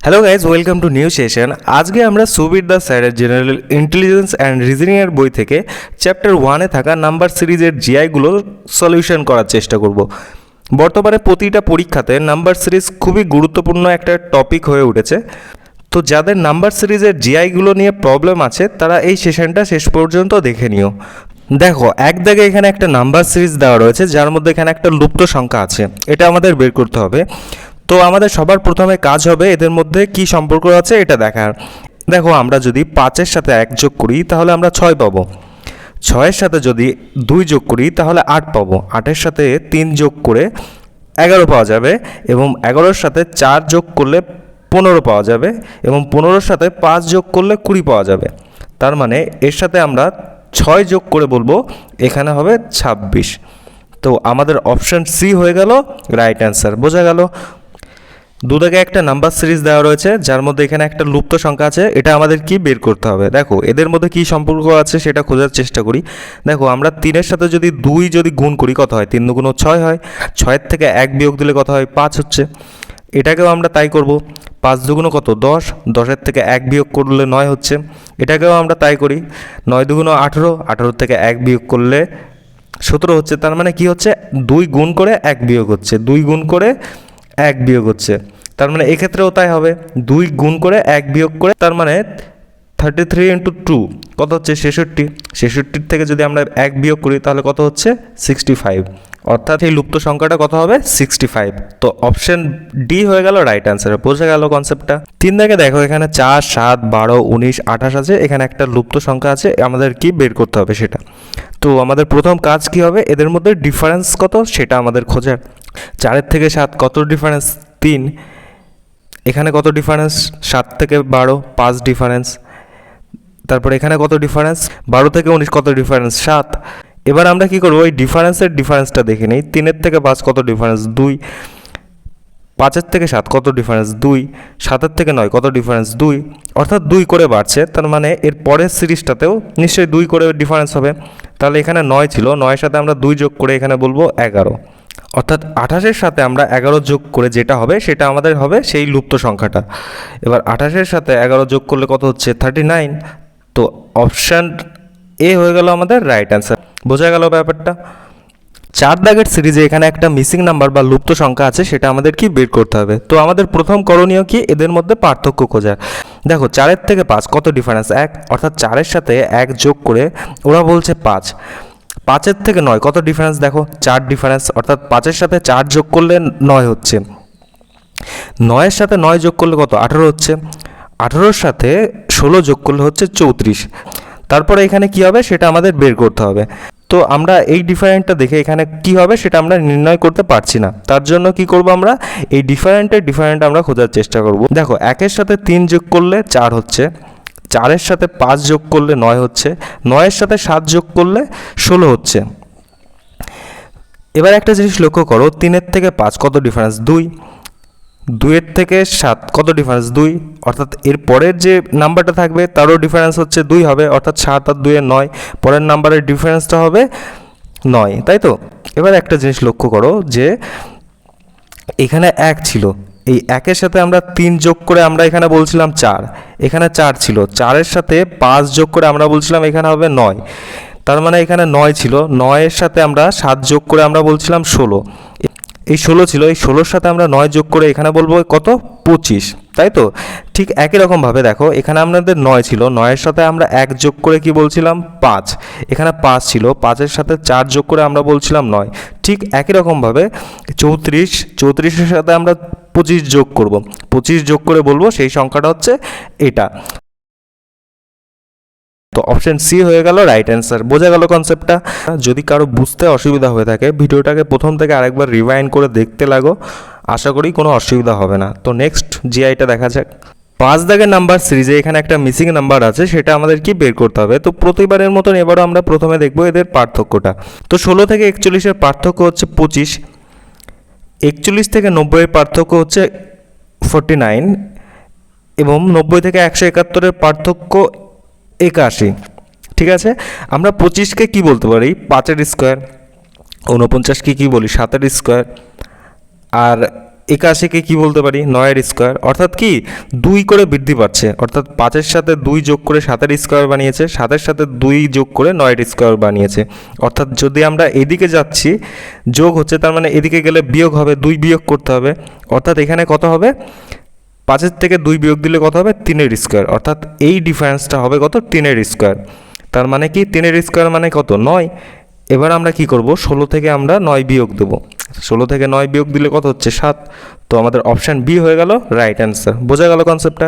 Hello guys, welcome to new session. আজকে আমরা Subir the স্যারের জেনারেল ইন্টেলিজেন্স অ্যান্ড রিজনিংয়ের বই থেকে চ্যাপ্টার 1-এ থাকা নাম্বার সিরিজের জিআইগুলো সলিউশন করার চেষ্টা করব। বর্তমানে প্রতিটা পরীক্ষাতে নাম্বার সিরিজ খুবই গুরুত্বপূর্ণ একটা টপিক হয়ে উঠেছে। তো যাদের নাম্বার সিরিজের জিআইগুলো নিয়ে প্রবলেম আছে তারা এই সেশনটা শেষ পর্যন্ত দেখে নিও। দেখো, এক দাগে এখানে একটা নাম্বার সিরিজ দেওয়া রয়েছে যার মধ্যে এখানে একটা লুপ্ত সংখ্যা আছে, এটা আমাদের বের করতে হবে। তো আমাদের সবার প্রথমে কাজ হবে এদের মধ্যে কি সম্পর্ক আছে এটা দেখার। দেখো, আমরা যদি 5-এর সাথে 1 যোগ করি তাহলে আমরা 6 পাবো। 6-এর সাথে যদি 2 যোগ করি তাহলে 8 পাবো। 8-এর সাথে 3 যোগ করে 11 পাওয়া যাবে এবং 11-এর সাথে 4 যোগ করলে 15 পাওয়া যাবে এবং 15-এর সাথে 5 যোগ করলে 20 পাওয়া যাবে। তার মানে এর সাথে আমরা 6 যোগ করে বলবো এখানে হবে 26। তো আমাদের অপশান সি হয়ে গেল রাইট অ্যান্সার। বোঝা গেল? দুদাগে একটা নাম্বার সিরিজ দেওয়া রয়েছে যার মধ্যে এখানে একটা লুপ্ত সংখ্যা আছে, এটা আমাদের কি বের করতে হবে। দেখো, এদের মধ্যে কি সম্পর্ক আছে সেটা খোঁজার চেষ্টা করি। দেখো, আমরা 3-এর সাথে যদি 2 গুণ করি কত হয়? 3 দুগুণ 6 হয়। 6-এর থেকে 1 বিয়োগ দিলে কত হয়? 5 হচ্ছে। এটাকেও আমরা তাই করব। 5 দুগুণ কত? 10। 10-এর থেকে 1 বিয়োগ করলে 9 হচ্ছে। এটাকেও আমরা তাই করি। 9 দুগুণ 18। 18 থেকে 1 বিয়োগ করলে 17 হচ্ছে। তার মানে কি হচ্ছে? 2 গুণ করে 1 বিয়োগ হচ্ছে। 2 গুণ করে 1 বিয়োগ হচ্ছে। তার মানে এক্ষেত্রেও তাই হবে। 2 গুণ করে 1 বিয়োগ করে, তার মানে 33 ইন্টু 2 কত হচ্ছে? 66। 66 থেকে যদি আমরা 1 বিয়োগ করি তাহলে কত হচ্ছে? 65। অর্থাৎ এই লুপ্ত সংখ্যাটা কত হবে? 65। তো অপশন ডি হয়ে গেল রাইট অ্যান্সার। বোঝা গেল কনসেপ্টটা? 3 দাগে দেখো, এখানে 4, 7, 12, 19, 28 আছে। এখানে একটা লুপ্ত সংখ্যা আছে, আমাদের কি বের করতে হবে সেটা। তো আমাদের প্রথম কাজ কি হবে? এদের মধ্যে ডিফারেন্স কত সেটা আমাদের খোঁজার। 4-এর থেকে 7 কত ডিফারেন্স? 3। এখানে কত ডিফারেন্স? 7 থেকে 12 5 ডিফারেন্স। তারপর এখানে কত ডিফারেন্স? 12 থেকে 19 কত ডিফারেন্স? 7। এবার আমরা কি করবো? ওই ডিফারেন্সটা দেখে নিই। 3-এর থেকে 5 কত ডিফারেন্স? 2। 5-এর থেকে 7 কত ডিফারেন্স? 2। 7-এর থেকে 9 কত ডিফারেন্স? 2। অর্থাৎ 2 করে বাড়ছে। তার মানে এর পরের সিরিজটাতেও নিশ্চয়ই 2 করে ডিফারেন্স হবে। তাহলে এখানে 9 ছিল, 9-এর সাথে আমরা 2 যোগ করে এখানে বলবো 11। অর্থাৎ 28-এর সাথে আমরা 11 যোগ করে যেটা হবে সেটা আমাদের হবে সেই লুপ্ত সংখ্যাটা। এবার 28-এর সাথে 11 যোগ করলে কত হচ্ছে? 39। তো অপশান এ হয়ে গেল আমাদের রাইট অ্যান্সার। বোঝা গেল ব্যাপারটা? 4 দাগের সিরিজে এখানে একটা মিসিং নাম্বার বা লুপ্ত সংখ্যা আছে, সেটা আমাদের কি বের করতে হবে। তো আমাদের প্রথম করণীয় কি? এদের মধ্যে পার্থক্য খোঁজা। দেখো, 4-এর থেকে 5 কত ডিফারেন্স? 1। অর্থাৎ 4-এর সাথে 1 যোগ করে ওরা বলছে 5। 5-এর থেকে 9 কত ডিফারেন্স? দেখো, 4 ডিফারেন্স। অর্থাৎ 5-এর সাথে 4 যোগ করলে 9 হচ্ছে। 9-এর সাথে 9 যোগ করলে কত? 18 হচ্ছে। 18-এর সাথে 16 যোগ করলে হচ্ছে 34। তারপরে এখানে কি হবে সেটা আমাদের বের করতে হবে। তো আমরা এই ডিফারেন্টটা দেখে এখানে কি হবে সেটা আমরা নির্ণয় করতে পারছি না। তার জন্য কি করব? আমরা এই ডিফারেন্ট আমরা খোঁজার চেষ্টা করব। দেখো, 1-এর সাথে 3 যোগ করলে 4 হচ্ছে। 4-এর সাথে 5 যোগ করলে 9 হচ্ছে। 9-এর সাথে 7 যোগ করলে 16 হচ্ছে। এবার একটা জিনিস লক্ষ্য করো, 3-এর থেকে 5 কত ডিফারেন্স? 2। 2-এর থেকে 7 কত ডিফারেন্স? 2। অর্থাৎ এর পরের যে নাম্বারটা থাকবে তারও ডিফারেন্স হচ্ছে 2 হবে। অর্থাৎ 7 আর 2 9। পরের নাম্বারের ডিফারেন্সটা হবে 9, তাই তো? এবার একটা জিনিস লক্ষ্য করো যে এখানে 1 ছিল, এই 1-এর সাথে আমরা 3 যোগ করে আমরা এখানে বলছিলাম 4। এখানে 4 ছিল, 4-এর সাথে 5 যোগ করে আমরা বলছিলাম এখানে হবে 9। তার মানে এখানে 9 ছিল, 9-এর সাথে আমরা 7 যোগ করে আমরা বলছিলাম 16। এই 16 ছিল, এই 16-র সাথে আমরা 9 যোগ করে এখানে বলবো কত? 25, তাই তো? ঠিক একই রকমভাবে দেখো, এখানে আমাদের 9 ছিল, 9-এর সাথে আমরা 1 যোগ করে কি বলছিলাম? 5। এখানে 5 ছিল, 5-এর সাথে 4 যোগ করে আমরা বলছিলাম 9। ঠিক একই রকমভাবে 34-এর সাথে আমরা 25 যোগ করব। 25 যোগ করে বলবো সেই সংখ্যাটা হচ্ছে এটা। তো অপশন সি হয়ে গেল রাইট অ্যান্সার। বোঝা গেল কনসেপ্টটা? যদি কারো বুঝতে অসুবিধা হয়ে থাকে ভিডিওটাকে প্রথম থেকে আরেকবার রিভাইন্ড করে দেখতে লাগো, আশা করি কোনো অসুবিধা হবে না। তো নেক্সট জিআইটা দেখা যাক। 5 দাগের নাম্বার সিরিজে এখানে একটা মিসিং নাম্বার আছে, সেটা আমাদের কি বের করতে হবে। তো প্রতিবারের মতন এবারও আমরা প্রথমে দেখবো এদের পার্থক্যটা। তো 16 থেকে 41-এর পার্থক্য হচ্ছে 25। 41 থেকে 90-এর পার্থক্য হচ্ছে 49 এবং 90 থেকে 171-এর পার্থক্য 81। ঠিক আছে, আমরা 25-কে কী বলতে পারি? 5-এর স্কোয়ার। 49-কে কী বলি? 7-এর স্কোয়ার। আর 81কে কি বলতে পারি 9-এর স্কোয়ার, অর্থাৎ কি 2 করে বৃদ্ধি পাচ্ছে, অর্থাৎ 5-এর সাথে 2 যোগ করে 7-এর স্কোয়ার বানিয়েছে, 7-এর সাথে 2 যোগ করে 9-এর স্কোয়ার বানিয়েছে। অর্থাৎ যদি আমরা এদিকে যাচ্ছি যোগ হচ্ছে, তার মানে এদিকে গেলে বিয়োগ হবে, 2 বিয়োগ করতে হবে, অর্থাৎ এখানে কত হবে 5-এর থেকে 2 বিয়োগ দিলে কত হবে 3-এর স্কোয়ার, অর্থাৎ এই ডিফারেন্সটা হবে কত 3-এর স্কোয়ার। তার মানে কি 3-এর স্কোয়ার মানে কত 9। এবার আমরা কি করব 16 থেকে আমরা 9 বিয়োগ দেবো, 16 থেকে 9 বিয়োগ দিলে কত হচ্ছে 7। তো আমাদের অপশান বি হয়ে গেল রাইট অ্যান্সার। বোঝা গেল কনসেপ্টটা।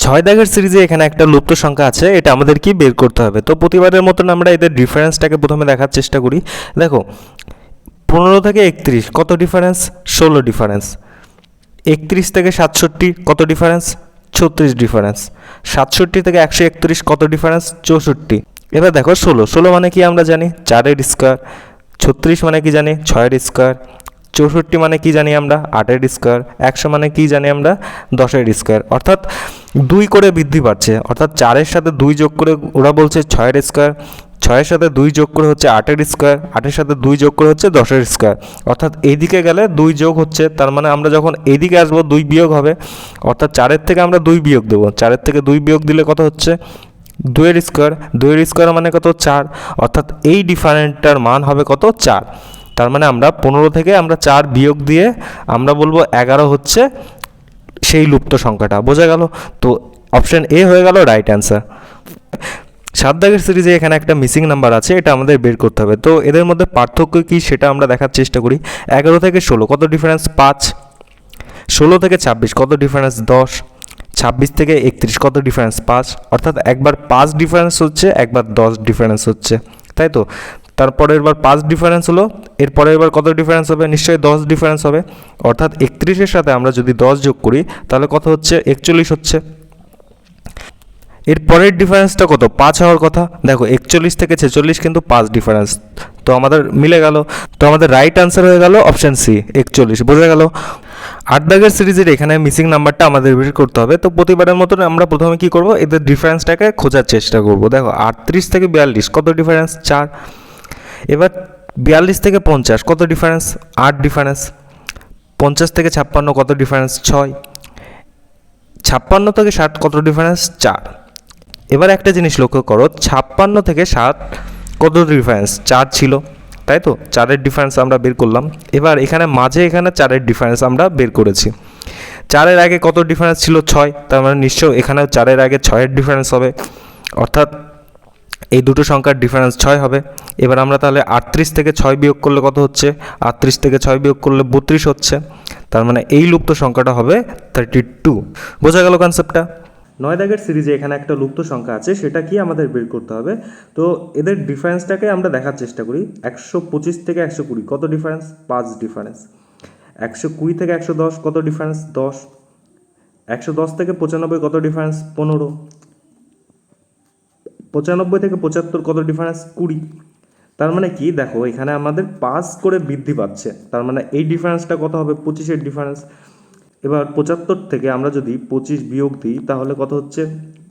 6 দাগের সিরিজে এখানে একটা লুপ্ত সংখ্যা আছে, এটা আমাদের কি বের করতে হবে। তো প্রতিবারের মতন আমরা এদের ডিফারেন্সটাকে প্রথমে দেখার চেষ্টা করি। দেখো 15 থেকে 31 কত ডিফারেন্স 16 ডিফারেন্স, 31 থেকে 67 কত ডিফারেন্স 36 ডিফারেন্স, 67 থেকে 131 কত ডিফারেন্স 64। এবার দেখো 16 মানে কি আমরা জানি 4-এর স্কোয়ার, 36 মানে কি জানি 6-এর স্কোয়ার, 64 মানে কি জানি আমরা 8-এর স্কোয়ার, 100 মানে কি জানি আমরা 10-এর স্কোয়ার। অর্থাৎ 2 করে বৃদ্ধি পাচ্ছে, অর্থাৎ 4-এর সাথে 2 যোগ করে ওরা বলছে 6-এর স্কোয়ার, 6-এর সাথে 2 যোগ করে হচ্ছে 8-এর স্কোয়ার, 8-এর সাথে 2 যোগ করে হচ্ছে 10-এর স্কোয়ার। অর্থাৎ এইদিকে গেলে 2 যোগ হচ্ছে, তার মানে আমরা যখন এইদিকে আসবো 2 বিয়োগ হবে, অর্থাৎ 4-এর থেকে আমরা 2 বিয়োগ দেবো, 4-এর থেকে 2 বিয়োগ দিলে কত হচ্ছে 2-এর স্কোয়ার, 2-এর স্কোয়ার মানে কত 4, অর্থাৎ এই ডিফারেন্টটার মান হবে কত 4। তার মানে আমরা 15 থেকে আমরা 4 বিয়োগ দিয়ে আমরা বলবো 11 হচ্ছে সেই লুপ্ত সংখ্যাটা। বোঝা গেল? তো অপশান এ হয়ে গেল রাইট অ্যান্সার। 7 দাগের সিরিজে এখানে একটা মিসিং নাম্বার আছে, এটা আমাদের বের করতে হবে। তো এদের মধ্যে পার্থক্য কী সেটা আমরা দেখার চেষ্টা করি। 11 থেকে 16 কত ডিফারেন্স 5, 16 থেকে 26 কত ডিফারেন্স 10, 26 থেকে 31 কত ডিফারেন্স 5, অর্থাৎ একবার 5 ডিফারেন্স হচ্ছে, একবার 10 ডিফারেন্স হচ্ছে, তাই তো। তারপরের বার 5 ডিফারেন্স হলো, এরপরের বার কত ডিফারেন্স হবে নিশ্চয়ই 10 ডিফারেন্স হবে, অর্থাৎ 31-এর সাথে আমরা যদি 10 যোগ করি তাহলে কত হচ্ছে 41 হচ্ছে। এর পরের ডিফারেন্সটা কত 5 হওয়ার কথা, দেখো 41 থেকে 46 কিন্তু 5 ডিফারেন্স, তো আমাদের মিলে গেল। তো আমাদের রাইট আনসার হয়ে গেল অপশান সি 41। বোঝা গেল? 8 দাগের সিরিজের এখানে মিসিং নাম্বারটা আমাদের বের করতে হবে। তো প্রতিবারের মতন আমরা প্রথমে কি করব এদের ডিফারেন্সটাকে খোঁজার চেষ্টা করব। দেখো 38 থেকে 42 কত ডিফারেন্স 4, এবার 42 থেকে 50 কত ডিফারেন্স 8 ডিফারেন্স, 50 থেকে 56 কত ডিফারেন্স 6, 56 থেকে 60 কত ডিফারেন্স 4। এবার একটা জিনিস লক্ষ্য করো 56 থেকে 60 কত ডিফারেন্স 4 ছিল, তাই তো 4-এর ডিফারেন্স আমরা বের করলাম। এবার এখানে মাঝে এখানে 4-এর ডিফারেন্স আমরা বের করেছি। 4-এর আগে কত ডিফারেন্স ছিল 6, তার মানে নিশ্চয় এখানেও 4-এর আগে 6-এর ডিফারেন্স হবে, অর্থাৎ এই দুটো সংখ্যার ডিফারেন্স 6 হবে। এবার আমরা তাহলে 38 থেকে 6 বিয়োগ করলে কত হচ্ছে, 38 থেকে 6 বিয়োগ করলে 32 হচ্ছে, তার মানে এই লুপ্ত সংখ্যাটা হবে 32। বোঝা গেল কনসেপ্টটা? 9 দাগের সিরিজে এখানে একটা লুপ্ত সংখ্যা আছে, সেটা কি আমাদের বের করতে হবে। তো এদের ডিফারেন্সটাকে আমরা দেখার চেষ্টা করি। 125 থেকে 120 কত ডিফারেন্স 5 ডিফারেন্স, 120 থেকে 110 কত ডিফারেন্স 10, 110 থেকে 95 কত ডিফারেন্স 15, 95 থেকে 75 কত ডিফারেন্স 20। তার মানে কি দেখো এখানে আমাদের 5 করে বৃদ্ধি পাচ্ছে, তার মানে এই ডিফারেন্সটা কত হবে 25-এর ডিফারেন্স। এবার 75 থেকে আমরা যদি 25 বিয়োগ দিই তাহলে কত হচ্ছে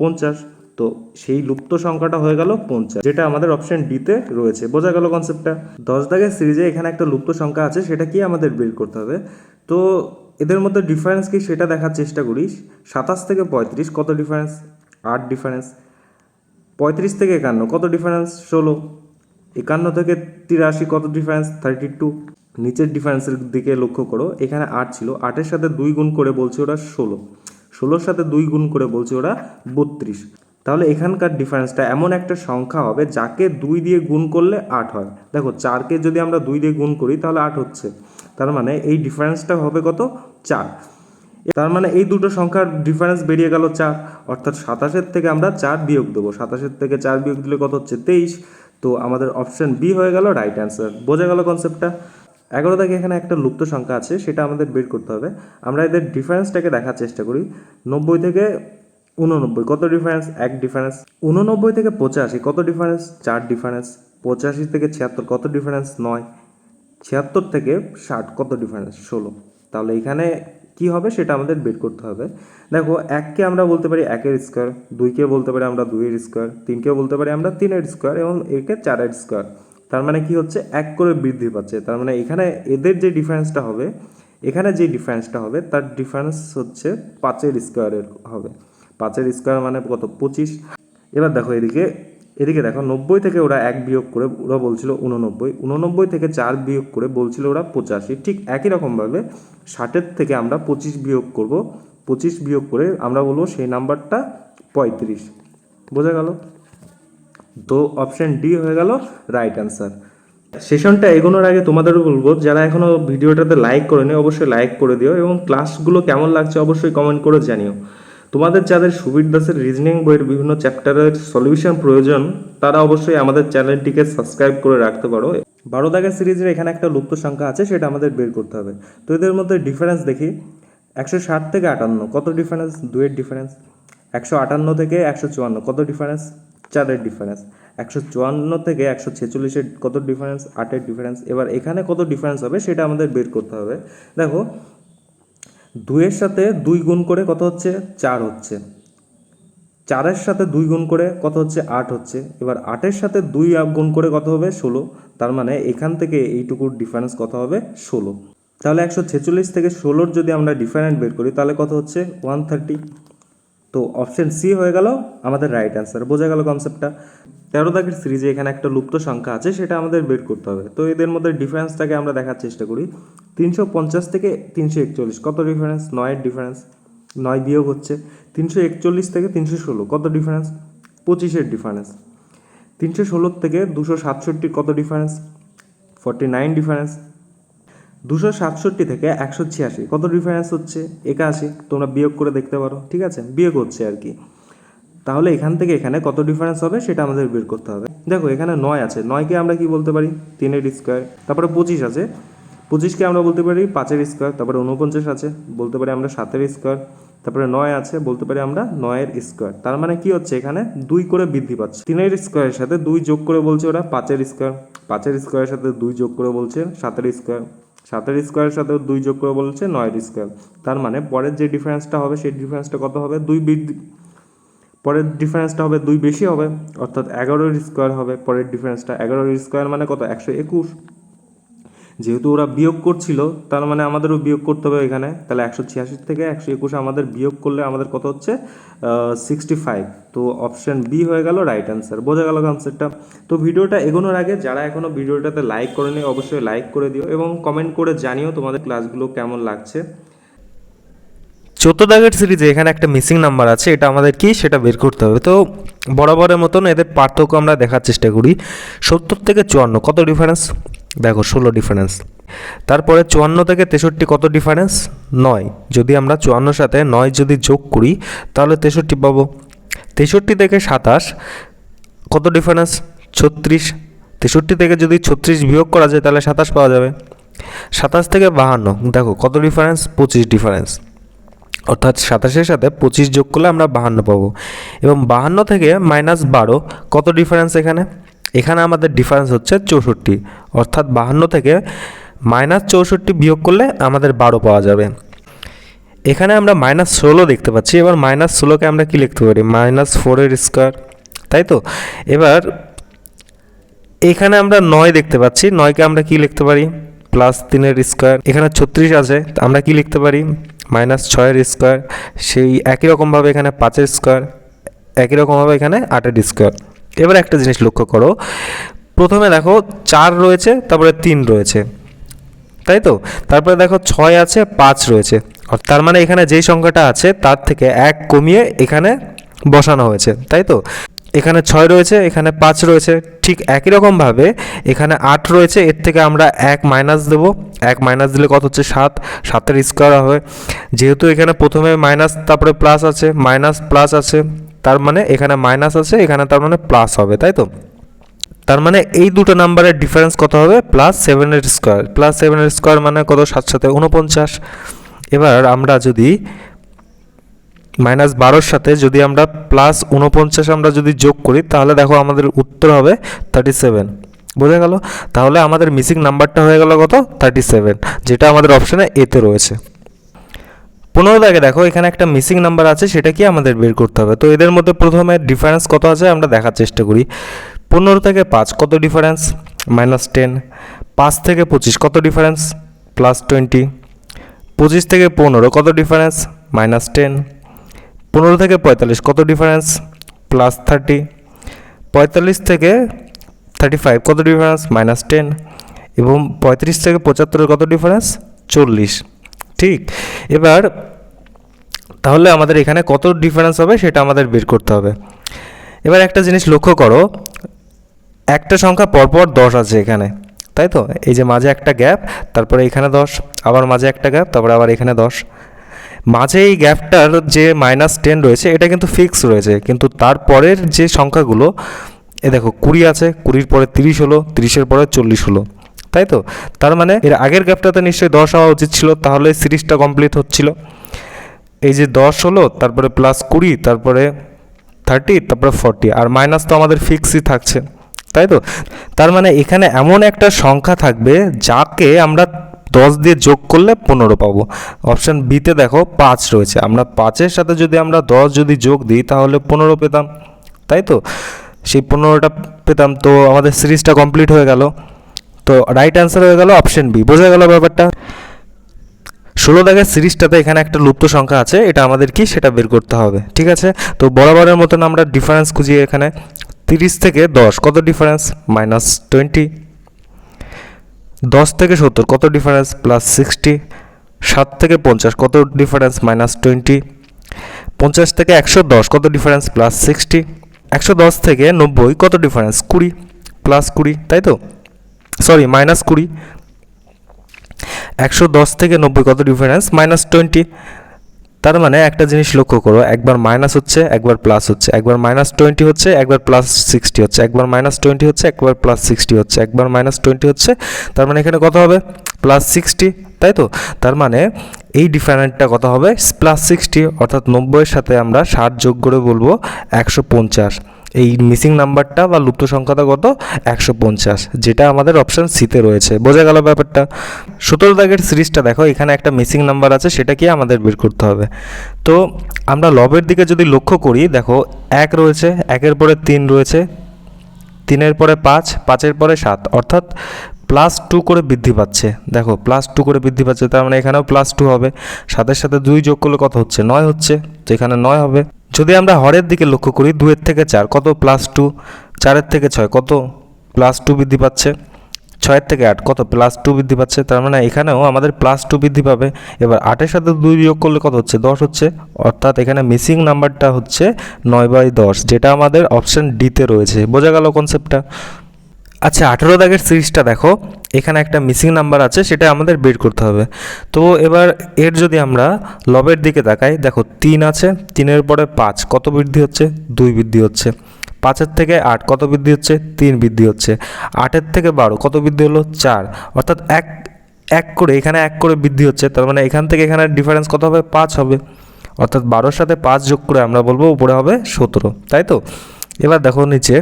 50, তো সেই লুপ্ত সংখ্যাটা হয়ে গেল 50, যেটা আমাদের অপশন ডিতে রয়েছে। বোঝা গেল কনসেপ্টটা? 10 দাগের সিরিজে এখানে একটা লুপ্ত সংখ্যা আছে, সেটা কি আমাদের বের করতে হবে। তো এদের মধ্যে ডিফারেন্স কি সেটা দেখার চেষ্টা করি। 27 থেকে 35 কত ডিফারেন্স 8 ডিফারেন্স, 35 থেকে 51 কত ডিফারেন্স 16, 51 থেকে 83 কত ডিফারেন্স 32। নিচের ডিফারেন্সের দিকে লক্ষ্য করো, এখানে 8 ছিল, 8-এর সাথে 2 গুণ করে বলছে ওরা 16, 16-র সাথে 2 গুণ করে বলছে ওরা 32। তাহলে এখানকার ডিফারেন্সটা এমন একটা সংখ্যা হবে যাকে 2 দিয়ে গুণ করলে 8 হয়। দেখো 4কে যদি আমরা 2 দিয়ে গুণ করি তাহলে 8 হচ্ছে, তার মানে এই ডিফারেন্সটা হবে কত 4। তার মানে এই দুটো সংখ্যার ডিফারেন্স বেরিয়ে গেল 4, অর্থাৎ 27-এর থেকে আমরা 4 বিয়োগ দেবো, 27-এর থেকে 4 বিয়োগ দিলে কত হচ্ছে 23। তো আমাদের অপশন বি হয়ে গেল রাইট অ্যান্সার। বোঝা গেল কনসেপ্টটা? 11 থেকে এখানে একটা লুপ্ত সংখ্যা আছে, সেটা আমাদের বের করতে হবে। আমরা এদের ডিফারেন্সটাকে দেখার চেষ্টা করি। 90 থেকে 89 কত ডিফারেন্স 1 ডিফারেন্স, 89 থেকে 85 কত ডিফারেন্স 4 ডিফারেন্স, 85 থেকে 76 কত ডিফারেন্স 9, 76 থেকে 60 কত ডিফারেন্স 16। তাহলে এখানে কি হবে সেটা আমাদের বের করতে হবে। দেখো 1কে আমরা বলতে পারি 1-এর স্কোয়ার, 2কে বলতে পারি আমরা 2-এর স্কোয়ার, 3কে বলতে পারি আমরা 3-এর স্কোয়ার এবং একে 4-এর স্কোয়ার। তার মানে কি হচ্ছে 1 করে বৃদ্ধি পাচ্ছে, তার মানে এখানে এদের যে ডিফারেন্সটা হবে এখানে যে ডিফারেন্সটা হবে তার ডিফারেন্স হচ্ছে 5-এর স্কোয়ারের হবে। 5-এর স্কোয়ার মানে কত? 25। এবার দেখো এদিকে দেখো 90 থেকে ওরা 1 বিয়োগ করে ওরা বলছিল 89, 89 থেকে 4 বিয়োগ করে বলছিল ওরা 85। ঠিক একই রকমভাবে 60-এর থেকে আমরা 25 বিয়োগ করব, 25 বিয়োগ করে আমরা বলবো সেই নাম্বারটা 35। বোঝা গেল? তো অপশন ডি হয়ে গেল রাইট অ্যান্সার। সেশনটা এগোনোর আগে তোমাদেরও বলবো, যারা এখনও ভিডিওটাতে লাইক করেনি অবশ্যই লাইক করে দিও এবং ক্লাসগুলো কেমন লাগছে অবশ্যই কমেন্ট করে জানিও। তোমাদের যাদের সুবীর দাসের রিজনিং বইয়ের বিভিন্ন চ্যাপ্টারের সলিউশন প্রয়োজন তারা অবশ্যই আমাদের চ্যানেলটিকে সাবস্ক্রাইব করে রাখতে পারো। 12 দাগের সিরিজের এখানে একটা লুপ্ত সংখ্যা আছে, সেটা আমাদের বের করতে হবে। তো এদের মধ্যে ডিফারেন্স দেখি। 160 থেকে 58 কত ডিফারেন্স? 2-এর ডিফারেন্স। 158 থেকে 154 কত ডিফারেন্স? 4-এর ডিফারেন্স। 154 থেকে 146-এর কত ডিফারেন্স? 8-এর ডিফারেন্স। এবার এখানে কত ডিফারেন্স হবে সেটা আমাদের বের করতে হবে। দেখো 2-এর সাথে 2 গুণ করে কত হচ্ছে? 4 হচ্ছে। 4-এর সাথে 2 গুণ করে কত হচ্ছে? 8 হচ্ছে। এবার 8-এর সাথে 2 গুণ করে কত হবে? 16। তার মানে এখান থেকে এইটুকুর ডিফারেন্স কত হবে? 16। তাহলে 146 থেকে 16-র যদি আমরা ডিফারেন্স বের করি তাহলে কত হচ্ছে? 130। তো অপশন সি হয়ে গেল আমাদের রাইট অ্যান্সার। বোঝা গেল কনসেপ্টটা? 13 দাগের সিরিজে এখানে একটা লুপ্ত সংখ্যা আছে, সেটা আমাদের বের করতে হবে। তো এদের মধ্যে ডিফারেন্সটাকে আমরা দেখার চেষ্টা করি। 350 থেকে 341 কত ডিফারেন্স? 9-এর ডিফারেন্স। 9 বিয়োগ হচ্ছে। 341 থেকে 316 কত ডিফারেন্স? 25-এর ডিফারেন্স। 316 থেকে 267 কত ডিফারেন্স? 49 ডিফারেন্স। 267 থেকে 186 কত ডিফারেন্স হচ্ছে? 81। তোমরা বিয়োগ করে দেখতে পারো, ঠিক আছে? বিয়োগ হচ্ছে আর কি। তাহলে এখান থেকে এখানে কত ডিফারেন্স হবে সেটা আমাদের বের করতে হবে। দেখো এখানে 9 আছে, 9কে আমরা কি বলতে পারি? 3-এর স্কোয়ার। তারপরে 25 আছে, 25কে আমরা বলতে পারি 5-এর স্কোয়ার। তারপরে 49 আছে, বলতে পারি আমরা 7-এর স্কোয়ার। তারপরে 9 আছে, বলতে পারি আমরা 9-এর স্কোয়ার। তার মানে কি হচ্ছে? এখানে 2 করে বৃদ্ধি পাচ্ছে। 3-এর স্কোয়ারের সাথে 2 যোগ করে বলছে ওরা 5-এর স্কোয়ার। 5-এর স্কোয়ারের সাথে 2 যোগ করে বলছে 7-এর স্কোয়ার। 7-এর স্কোয়ারের সাথে 2 যোগ করে বলছে 9-এর স্কোয়ার। তার মানে পরের যে ডিফারেন্সটা হবে সেই ডিফারেন্সটা কত হবে? 2 বৃদ্ধি। পরের ডিফারেন্সটা হবে 2 বেশি হবে, অর্থাৎ 11-এর স্কোয়ার হবে পরের ডিফারেন্সটা। 11-এর স্কোয়ার মানে কত? 121। যেহেতু ওরা বিয়োগ করছিল তার মানে আমাদেরও বিয়োগ করতে হবে এখানে। তাহলে 186 থেকে 121 আমাদের বিয়োগ করলে আমাদের কত হচ্ছে? 65। তো অপশন বি হয়ে গেল রাইট অ্যান্সার। বোঝা গেল কনসেপ্টটা? তো ভিডিওটা এগোনোর আগে যারা এখনও ভিডিওটাতে লাইক করেনি অবশ্যই লাইক করে দিও এবং কমেন্ট করে জানিও তোমাদের ক্লাসগুলো কেমন লাগছে। 14 দাগের সিরিজে এখানে একটা মিসিং নাম্বার আছে, এটা আমাদের কি সেটা বের করতে হবে। তো বরাবরের মতন এদের পার্থক্য আমরা দেখার চেষ্টা করি। 70 থেকে 54 কত ডিফারেন্স? দেখো 16 ডিফারেন্স। তারপরে 54 থেকে 63 কত ডিফারেন্স? 9। যদি আমরা 54 সাথে 9 যদি যোগ করি তাহলে 63 পাবো। 63 থেকে 27 কত ডিফারেন্স? 36। 63 থেকে যদি 36 বিয়োগ করা যায় তাহলে 27 পাওয়া যাবে। 27 থেকে 52 দেখো কত ডিফারেন্স? 25 ডিফারেন্স। অর্থাৎ 27-এর সাথে 25 যোগ করলে আমরা 52 পাবো। এবং 52 থেকে -12 কত ডিফারেন্স? এখানে আমাদের ডিফারেন্স হচ্ছে 64। অর্থাৎ 52 থেকে -64 বিয়োগ করলে আমাদের 12 পাওয়া যাবে। এখানে আমরা -16 দেখতে পাচ্ছি। এবার -16কে আমরা কি লিখতে পারি? -4-এর স্কোয়ার, তাই তো? এবার এখানে আমরা 9 দেখতে পাচ্ছি, 9কে আমরা কি লিখতে পারি? +3-এর স্কোয়ার। এখানে 36 আছে, আমরা কি লিখতে পারি? -6-এর স্কোয়ার। সেই একই রকমভাবে এখানে 5-এর স্কোয়ার, একই রকমভাবে এখানে 8-এর স্কোয়ার। এবার একটা জিনিস লক্ষ্য করো, প্রথমে দেখো 4 রয়েছে, তারপরে 3 রয়েছে, তাই তো? তারপরে দেখো 6 আছে, 5 রয়েছে। তার মানে এখানে যেই সংখ্যাটা আছে তার থেকে 1 কমিয়ে এখানে বসানো হয়েছে, তাই তো? এখানে 6 রয়েছে, এখানে 5 রয়েছে। ঠিক একই রকমভাবে এখানে 8 রয়েছে, এর থেকে আমরা 1 মাইনাস দেবো। 1 মাইনাস দিলে কত হচ্ছে? 7। 7-এর স্কোয়ার হবে। যেহেতু এখানে প্রথমে মাইনাস তারপরে প্লাস আছে, মাইনাস প্লাস আছে, তার মানে এখানে মাইনাস আছে, এখানে তার মানে প্লাস হবে, তাই তো? তার মানে এই দুটো নাম্বারের ডিফারেন্স কত হবে? +7-এর স্কোয়ার। +7-এর স্কোয়ার মানে কত? 7 সাথে 49। এবার আমরা যদি -12-র সাথে যদি আমরা +49 আমরা যদি যোগ করি তাহলে দেখো আমাদের উত্তর হবে 37। বোঝা গেল? তাহলে আমাদের মিসিং নাম্বারটা হয়ে গেল কত? 37, যেটা আমাদের অপশানে এতে রয়েছে। 15 দাগে দেখো এখানে একটা মিসিং নাম্বার আছে, সেটা কি আমাদের বের করতে হবে। তো এদের মধ্যে প্রথমে ডিফারেন্স কত আছে আমরা দেখার চেষ্টা করি। 15 থেকে 5 কত ডিফারেন্স? -10। 5 থেকে 25 কত ডিফারেন্স? +20। 25 থেকে 15 কত ডিফারেন্স? -10। 15 থেকে 45 কত ডিফারেন্স? +30। 45 থেকে 35 কত ডিফারেন্স? -10। এবং 35 থেকে 75 কত ডিফারেন্স? 40। ঠিক, এবার তাহলে আমাদের এখানে কত ডিফারেন্স হবে সেটা আমাদের বের করতে হবে। এবার একটা জিনিস লক্ষ্য করো, একটা সংখ্যা পরপর 10 আছে এখানে, তাই তো? এই যে মাঝে একটা গ্যাপ, তারপরে এখানে 10, আবার মাঝে একটা গ্যাপ, তারপরে আবার এখানে 10। মাঝে এই গ্যাপটার যে -10 রয়েছে এটা কিন্তু ফিক্স রয়েছে, কিন্তু তারপরের যে সংখ্যাগুলো এ দেখো 20 আছে, 20-র পরে 30 হলো, 30-এর পরে 40 হলো, তাই তো? তার মানে এর আগের গ্যাপটাতে নিশ্চয়ই 10 হওয়া উচিত ছিল, তাহলে সিরিজটা কমপ্লিট হচ্ছিল। এই যে 10 হলো, তারপরে +20, তারপরে 30, তারপরে 40, আর মাইনাস তো আমাদের ফিক্সই থাকছে, তাই তো? তার মানে এখানে এমন একটা সংখ্যা থাকবে যাকে আমরা 10 দিয়ে যোগ করলে 15 পাবো। অপশান বিতে দেখো 5 রয়েছে, আমরা 5-এর সাথে যদি আমরা 10 যদি যোগ দিই তাহলে 15 পেতাম, তাই তো? সেই 15টা পেতাম, তো আমাদের সিরিজটা কমপ্লিট হয়ে গেল। তো রাইট অ্যান্সার হয়ে গেল অপশান বি। বোঝা গেল ব্যাপারটা? 16 দাগের সিরিজটাতে এখানে একটা লুপ্ত সংখ্যা আছে, এটা আমাদের কি সেটা বের করতে হবে, ঠিক আছে? তো বরাবরের মতন আমরা ডিফারেন্স খুঁজি। এখানে 30 থেকে 10 কত ডিফারেন্স? -20। 10 থেকে 70 কত ডিফারেন্স? +60। 7 থেকে 50 কত ডিফারেন্স? -20। 50 থেকে 110 কত ডিফারেন্স? +60। 110 থেকে 90 কত ডিফারেন্স? 20, +20, তাই তো? সরি, -20। 110 থেকে 90 কত ডিফারেন্স? -20। তার মানে একটা জিনিস লক্ষ্য করো, একবার মাইনাস হচ্ছে, একবার প্লাস হচ্ছে, একবার -20 হচ্ছে, একবার +60 হচ্ছে, একবার -20 হচ্ছে, একবার +60 হচ্ছে, একবার -20 হচ্ছে। তার মানে এখানে কত হবে? +60, তাই তো? তার মানে এই ডিফারেন্সটা কত হবে? +60, অর্থাৎ 90-এর সাথে আমরা 60 যোগ করে বলবো 150। এই মিসিং নাম্বারটা বা লুপ্ত সংখ্যাটা কত? 150, যেটা আমাদের অপশান সিতে রয়েছে। বোঝা গেল ব্যাপারটা? 17 দাগের সিরিজটা দেখো, এখানে একটা মিসিং নাম্বার আছে, সেটা কি আমাদের বের করতে হবে। তো আমরা লবের দিকে যদি লক্ষ্য করি, দেখো 1 রয়েছে, 1-এর পরে 3 রয়েছে, 3-এর পরে 5, 5-এর পরে 7, অর্থাৎ +2 করে বৃদ্ধি পাচ্ছে। দেখো +2 করে বৃদ্ধি পাচ্ছে, তার মানে এখানেও +2 হবে। 7-এর সাথে 2 যোগ করলে কত হচ্ছে? 9 হচ্ছে, তো এখানে 9 হবে। যদি আমরা হরের দিকে লক্ষ্য করি, 2-এর থেকে 4 কত? +2। 4-এর থেকে 6 কত? +2 বৃদ্ধি পাচ্ছে। 6-এর থেকে 8 কত? +2 বৃদ্ধি পাচ্ছে। তার মানে এখানেও আমাদের +2 বৃদ্ধি পাবে। এবার 8-এর সাথে 2 যোগ করলে কত হচ্ছে? 10 হচ্ছে, অর্থাৎ এখানে মিসিং নাম্বারটা হচ্ছে 9/10, যেটা আমাদের অপশান ডিতে রয়েছে। বোঝা গেল কনসেপ্টটা? আচ্ছা, 18 দাগের সিরিজটা দেখো, এখানে একটা মিসিং নাম্বার আছে, সেটা আমাদের বের করতে হবে। তো এবার এর যদি আমরা লবের দিকে তাকাই, দেখো 3 আছে, 3-এর পরে 5 কত বৃদ্ধি হচ্ছে? 2 বৃদ্ধি হচ্ছে। 5-এর থেকে 8 কত বৃদ্ধি হচ্ছে? 3 বৃদ্ধি হচ্ছে। 8-এর থেকে 12 কত বৃদ্ধি হলো? 4, অর্থাৎ এক করে এখানে 1 করে বৃদ্ধি হচ্ছে। তার মানে এখান থেকে এখানে ডিফারেন্স কত হবে? 5 হবে, অর্থাৎ 12-এর সাথে 5 যোগ করে আমরা বলবো উপরে হবে 17, তাই তো? এবার দেখো নিচে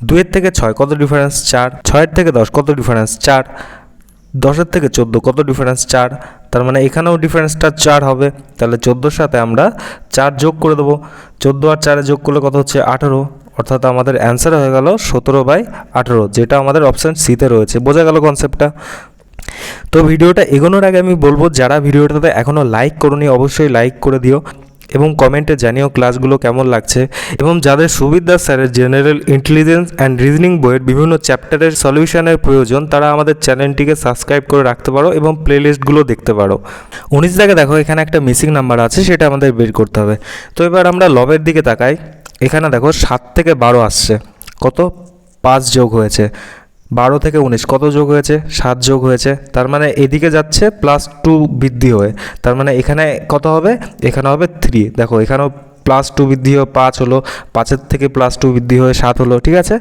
2-এর থেকে 6 কত ডিফারেন্স? 4। 6-এর থেকে 10 কত ডিফারেন্স? 4। 10-এর থেকে 14 কত ডিফারেন্স? 4। তার মানে এখানেও ডিফারেন্সটা 4 হবে। তাহলে 14-এর সাথে আমরা 4 যোগ করে দেবো। 14 আর 4 যোগ করলে কত হচ্ছে? 18, অর্থাৎ আমাদের অ্যান্সার হয়ে গেল 17/18, যেটা আমাদের অপশান সিতে রয়েছে। বোঝা গেল কনসেপ্টটা? তো ভিডিওটা এগোনোর আগে আমি বলবো, যারা ভিডিওটাতে এখনও লাইক করোনি অবশ্যই লাইক করে দিও এবং কমেন্টে জানিও ক্লাসগুলো কেমন লাগছে। এবং যাদের সুবিধ দাস স্যারের জেনারেল ইন্টেলিজেন্স অ্যান্ড রিজনিং বইয়ের বিভিন্ন চ্যাপ্টারের সলিউশনের প্রয়োজন, তারা আমাদের চ্যানেলটিকে সাবস্ক্রাইব করে রাখতে পারো এবং প্লেলিস্টগুলো দেখতে পারো। 19 দাগে দেখো, এখানে একটা মিসিং নাম্বার আছে, সেটা আমাদের বের করতে হবে। তো এবার আমরা লবের দিকে তাকাই, এখানে দেখো 7 থেকে 12 আসছে, কত? 5 যোগ হয়েছে। 12 থেকে 19 কত যোগ হয়েছে? 7 যোগ হয়েছে। তার মানে এদিকে যাচ্ছে +2 বৃদ্ধি হয়ে, তার মানে এখানে কত হবে? এখানে হবে 3। দেখো এখানেও +2 বৃদ্ধি হয়ে 5 হলো, 5-এর থেকে +2 বৃদ্ধি হয়ে 7 হলো, ঠিক আছে?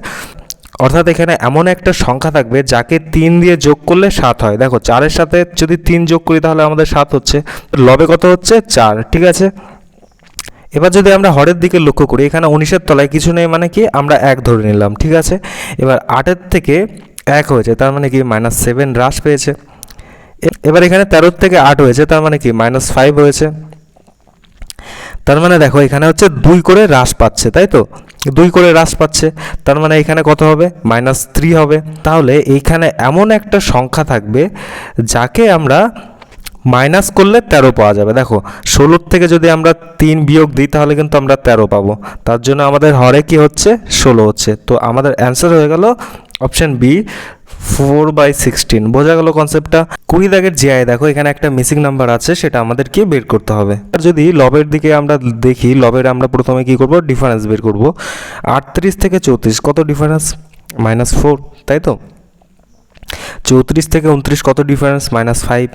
অর্থাৎ এখানে এমন একটা সংখ্যা থাকবে যাকে 3 দিয়ে যোগ করলে 7 হয়। দেখো 4-এর সাথে যদি 3 যোগ করি তাহলে আমাদের 7 হচ্ছে, লবে কত হচ্ছে? 4, ঠিক আছে? এবার যদি আমরা হরের দিকে লক্ষ্য করি, এখানে 19-এর তলায় কিছু নেই, মানে কি আমরা 1 ধরে নিলাম, ঠিক আছে? এবার 8-এর থেকে 1 হয়েছে, তার মানে কি -7 হ্রাস পেয়েছে। এবার এখানে 13-এর থেকে 8 হয়েছে, তার মানে কি -5 হয়েছে। তার মানে দেখো এখানে হচ্ছে 2 করে হ্রাস পাচ্ছে, তাই তো? 2 করে হ্রাস পাচ্ছে, তার মানে এখানে কত হবে? -3 হবে। তাহলে এইখানে এমন একটা সংখ্যা থাকবে যাকে আমরা মাইনাস করলে 13 পাওয়া যাবে। দেখো 16 থেকে যদি আমরা 3 বিয়োগ দিই তাহলে কিন্তু আমরা 13 পাবো, তার জন্য আমাদের হরে কি হচ্ছে 16 হচ্ছে। তো আমাদের অ্যান্সার হয়ে গেল অপশান বি 4/16। বোঝা গেল কনসেপ্টটা। 20 দাগের জিআই দেখো এখানে একটা মিসিং নাম্বার আছে, সেটা আমাদেরকে বের করতে হবে। আর যদি লবের দিকে আমরা দেখি, লবের আমরা প্রথমে কি করব, ডিফারেন্স বের করব। 38 থেকে 34 কত ডিফারেন্স, -4, তাই তো। 34 থেকে 29 কত ডিফারেন্স, -5,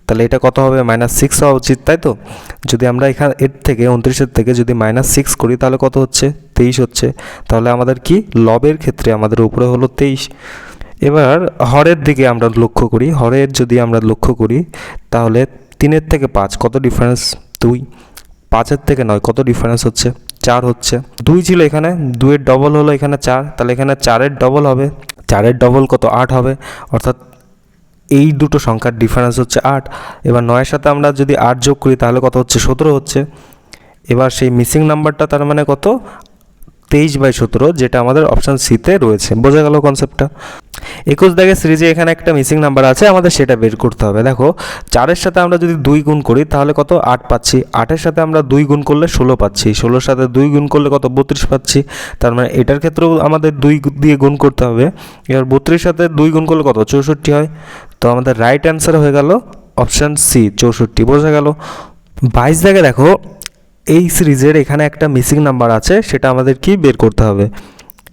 তাহলে এটা কত হবে, -6 হওয়া উচিত, তাই তো। যদি আমরা এখানে এর থেকে 29-এর থেকে যদি -6 করি তাহলে কত হচ্ছে, 23 হচ্ছে। তাহলে আমাদের কি লবের ক্ষেত্রে আমাদের উপরে হলো 23। এবার হরের দিকে আমরা লক্ষ্য করি, হরের যদি আমরা লক্ষ্য করি তাহলে 3-এর থেকে 5 কত ডিফারেন্স, 2। 5-এর থেকে 9 কত ডিফারেন্স হচ্ছে, 4 হচ্ছে। 2 ছিল এখানে, 2-এর ডবল হলো এখানে 4, তাহলে এখানে 4-এর ডবল হবে, 4-এর ডবল কত, 8 হবে। অর্থাৎ এই দুটো সংখ্যার ডিফারেন্স হচ্ছে 8। এবার 9-এর সাথে আমরা যদি 8 যোগ করি তাহলে কত হচ্ছে, 17 হচ্ছে। এবার সেই মিসিং নাম্বারটা তার মানে কত, 23/17, যেটা আমাদের অপশান সিতে রয়েছে। বোঝা গেল কনসেপ্টটা। 21 দাগের সিরিজে এখানে একটা মিসিং নাম্বার আছে, আমাদের সেটা বের করতে হবে। দেখো 4-এর সাথে আমরা যদি 2 গুণ করি তাহলে কত, 8 পাচ্ছি। 8-এর সাথে আমরা 2 গুণ করলে 16 পাচ্ছি। 16-এর সাথে 2 গুণ করলে কত, 32 পাচ্ছি। তার মানে এটার ক্ষেত্রেও আমাদের 2 দিয়ে গুণ করতে হবে। এবার 32-এর সাথে 2 গুণ করলে কত, 64 হয়। তো আমাদের রাইট অ্যান্সার হয়ে গেল অপশান সি 64। বোঝা গেল। 22 দাগে দেখো এই সিরিজের এখানে একটা মিসিং নাম্বার আছে, সেটা আমাদের কি বের করতে হবে।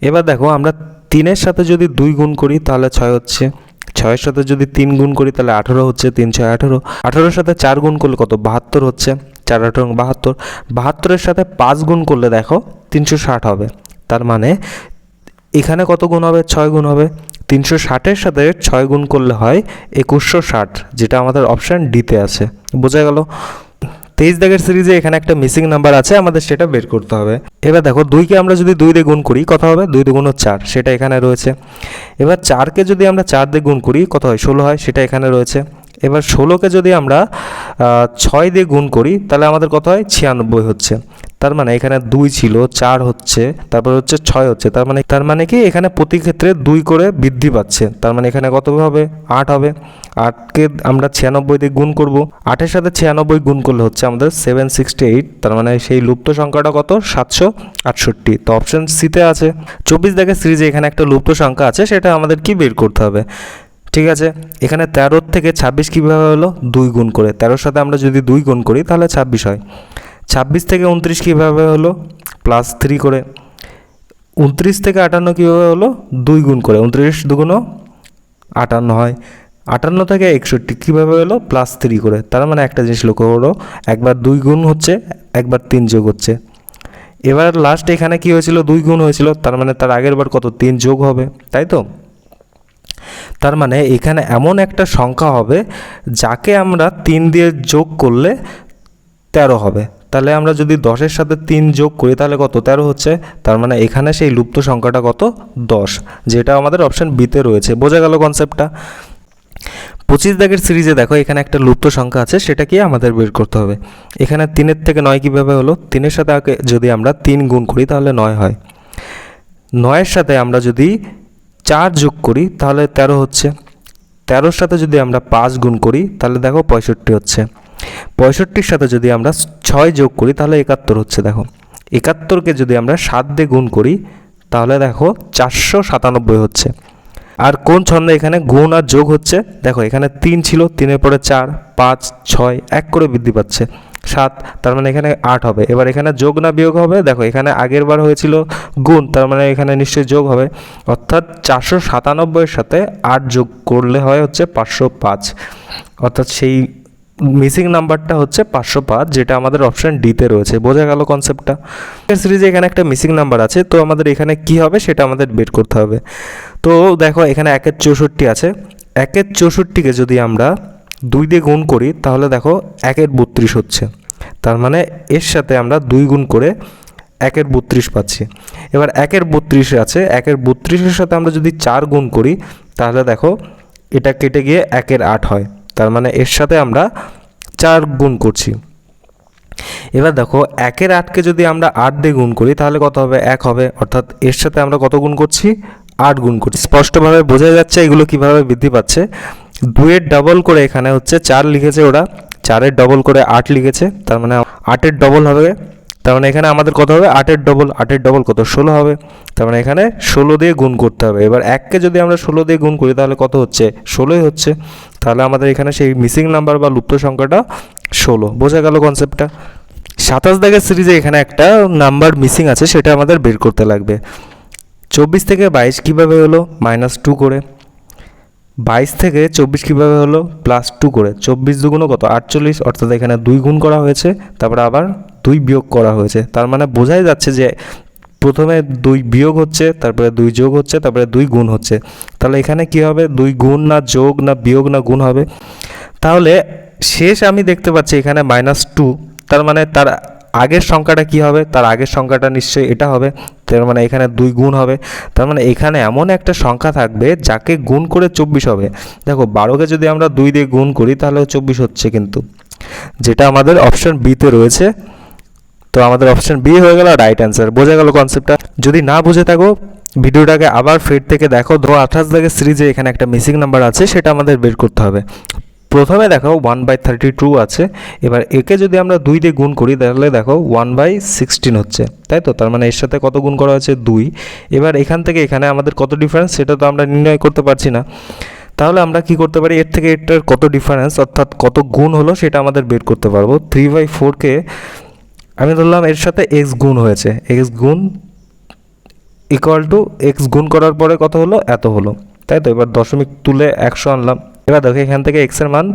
এবার দেখো আমরা 3-এর সাথে যদি 2 গুণ করি তাহলে 6 হচ্ছে। 6-এর সাথে যদি 3 গুণ করি তাহলে 18 হচ্ছে। 3 6 18। 18-এর সাথে 4 গুণ করলে কত, 72 হচ্ছে। 4 18 72। 72-এর সাথে 5 গুণ করলে দেখো 360 হবে। তার মানে এখানে কত গুণ হবে, 6 গুণ হবে। 360-এর সাথে 6 গুণ করলে হয় 2160, যেটা আমাদের অপশান ডিতে আছে। বোঝা গেল। 23 দাগের সিরিজে এখানে একটা মিসিং নাম্বার আছে, আমাদের সেটা বের করতে হবে। এবার দেখো 2কে আমরা যদি 2 দিয়ে গুণ করি কত হবে, 2 2 4, সেটা এখানে রয়েছে। এবার 4কে যদি আমরা 4 দিয়ে গুণ করি কত হয়, 16 হয়, সেটা এখানে রয়েছে। এবার 16কে যদি আমরা 6 দিয়ে গুণ করি তাহলে আমাদের কত হয়, 96 হচ্ছে। তার মানে এখানে 2 ছিল, 4 হচ্ছে, তারপর হচ্ছে 6 হচ্ছে। তার মানে কি এখানে প্রতি ক্ষেত্রে 2 করে বৃদ্ধি পাচ্ছে। তার মানে এখানে কত হবে, 8 হবে। 8কে আমরা 96 দিয়ে গুণ করব। 8-এর সাথে 96 গুণ করলে হচ্ছে আমাদের 768। তার মানে সেই লুপ্ত সংখ্যাটা কত, 768। তো অপশন সিতে আছে। 24 দাগের সিরিজে এখানে একটা লুপ্ত সংখ্যা আছে, সেটা আমাদের কি বের করতে হবে। ঠিক আছে, এখানে 13 থেকে 26 কীভাবে হলো, 2 গুণ করে। 13-এর সাথে আমরা যদি 2 গুণ করি তাহলে 26 হয়। 26 থেকে 29 কীভাবে হলো, +3 করে। 29 থেকে 58 কীভাবে হলো, 2 গুণ করে। 29 2 58 হয়। 58 থেকে 61 কীভাবে হলো, +3 করে। তার মানে একটা জিনিস লক্ষ্য করো, একবার 2 গুণ হচ্ছে, একবার 3 যোগ হচ্ছে। এবার লাস্ট এখানে কি হয়েছিল, 2 গুণ হয়েছিল, তার মানে তার আগের বার কত, 3 যোগ হবে, তাই তো। তার মানে এখানে এমন একটা সংখ্যা হবে যাকে আমরা 3 দিয়ে যোগ করলে 13 হবে। তাহলে আমরা যদি 10-এর সাথে 3 যোগ করি তাহলে কত, 13 হচ্ছে। তার মানে এখানে সেই লুপ্ত সংখ্যাটা কত, 10, যেটা আমাদের অপশান বিতে রয়েছে। বোঝা গেল কনসেপ্টটা। 25 দাগের সিরিজে দেখো এখানে একটা লুপ্ত সংখ্যা আছে, সেটা কি আমাদের বের করতে হবে। এখানে 3-এর থেকে 9 কীভাবে হলো, 3-এর সাথে যদি আমরা 3 গুণ করি তাহলে 9 হয়। 9-এর সাথে আমরা যদি 4 যোগ করি তাহলে 13 হচ্ছে। 13-এর সাথে যদি আমরা 5 গুণ করি তাহলে দেখো 65 হচ্ছে। 65-এর সাথে যদি আমরা 6 যোগ করি তাহলে 71 হচ্ছে। দেখো 71কে যদি আমরা 7 দিয়ে গুণ করি তাহলে দেখো 497 হচ্ছে। আর কোন ছন্দে এখানে গুণ আর যোগ হচ্ছে, দেখো এখানে 3 ছিল, 3-এর পরে 4 5 6 1 করে বৃদ্ধি পাচ্ছে 7, তার মানে এখানে 8 হবে। এবার এখানে যোগ না বিয়োগ হবে, দেখো এখানে আগের বার হয়েছিল গুণ, তার মানে এখানে নিশ্চয়ই যোগ হবে। অর্থাৎ 497-এর সাথে 8 যোগ করলে হয় হচ্ছে 505। অর্থাৎ সেই মিসিং নাম্বারটা হচ্ছে 505, যেটা আমাদের অপশান ডিতে রয়েছে। বোঝা গেল কনসেপ্টটা। সিরিজে এখানে একটা মিসিং নাম্বার আছে, তো আমাদের এখানে কি হবে সেটা আমাদের বের করতে হবে। তো দেখো এখানে 1-এর 64 আছে। 1-এর 64কে যদি আমরা 2 দিয়ে গুণ করি তাহলে দেখো 1-এর 32 হচ্ছে। তার মানে এর সাথে আমরা 2 গুণ করে 1-এর 32 পাচ্ছি। এবার 1-এর 32 আছে, 1-এর 32-এর সাথে আমরা যদি 4 গুণ করি তাহলে দেখো এটা কেটে গিয়ে 1-এর 8 হয়। তার মানে এর সাথে আমরা 4 গুণ করছি। এবার দেখো 1-এর 8কে যদি আমরা 8 দিয়ে গুণ করি তাহলে কত হবে, 1 হবে। অর্থাৎ এর সাথে আমরা কত গুণ করছি, 8 গুণ করছি। স্পষ্টভাবে বোঝা যাচ্ছে এগুলো কিভাবে বৃদ্ধি পাচ্ছে। 2-এর ডবল করে এখানে হচ্ছে 4 লিখেছে ওরা, 4-এর ডবল করে 8 লিখেছে, তার মানে 8-এর ডবল হবে, তার মানে এখানে আমাদের কত হবে 8-এর ডবল, 8-এর ডবল কত 16 হবে, তার মানে এখানে 16 দিয়ে গুণ করতে হবে। এবার 1কে যদি আমরা 16 দিয়ে গুণ করি তাহলে কত হচ্ছে 16ই হচ্ছে, তাহলে আমাদের এখানে সেই মিসিং নাম্বার বা লুপ্ত সংখ্যাটা 16। বোঝা গেল কনসেপ্টটা। 27 দাগের সিরিজে এখানে একটা নাম্বার মিসিং আছে, সেটা আমাদের বের করতে লাগবে। 24 থেকে 22 কীভাবে হলো -2 করে, 22 থেকে 24 কীভাবে হলো +2 করে, 24 দুগুণ কত 48, অর্থাৎ এখানে 2 গুণ করা হয়েছে, তারপরে আবার 2 বিয়োগ করা হয়েছে, তার মানে বোঝাই যাচ্ছে যে প্রথমে 2 বিয়োগ হচ্ছে, তারপরে 2 যোগ হচ্ছে, তারপরে 2 গুণ হচ্ছে। তাহলে এখানে কি হবে 2 গুণ না যোগ না বিয়োগ না গুণ হবে। তাহলে শেষ আমি দেখতে পাচ্ছি এখানে -2, তার মানে তার আগের সংখ্যাটা কি হবে, তার আগের সংখ্যাটা নিশ্চয়ই এটা হবে, তার মানে এখানে 2 গুণ হবে, তার মানে এখানে এমন একটা সংখ্যা থাকবে যাকে গুণ করে 24 হবে। দেখো 12কে যদি আমরা 2 দিয়ে গুণ করি তাহলে 24 হচ্ছে, কিন্তু যেটা আমাদের অপশন বিতে রয়েছে। তো আমাদের অপশন বি হয়ে গেল রাইট অ্যান্সার। বোঝা গেল কনসেপ্টটা? যদি না বুঝে থাকো ভিডিওটাকে আবার ফের থেকে দেখো। 28 দাগের সিরিজে এখানে একটা মিসিং নাম্বার আছে, সেটা আমাদের বের করতে হবে। প্রথমে দেখো 1/32 আছে, এবার একে যদি আমরা 2 দিয়ে গুণ করি তাহলে দেখো 1/16 হচ্ছে, তাই তো? তার মানে এর সাথে কত গুণ করা হয়েছে 2। এবার এখান থেকে এখানে আমাদের কত ডিফারেন্স সেটা তো আমরা নির্ণয় করতে পারছি না, তাহলে আমরা কি করতে পারি, এর থেকে এটার কত ডিফারেন্স অর্থাৎ কত গুণ হলো সেটা আমাদের বের করতে পারবো। 3/4কে আমি ধরলাম এর সাথে এক্স গুণ হয়েছে, এক্স গুণ ইকুয়াল টু এক্স গুণ করার পরে কত হলো এত হলো, তাই তো? এবার দশমিক তুলে 100 আনলাম। এবার দেখো এখান থেকে এক্সের মান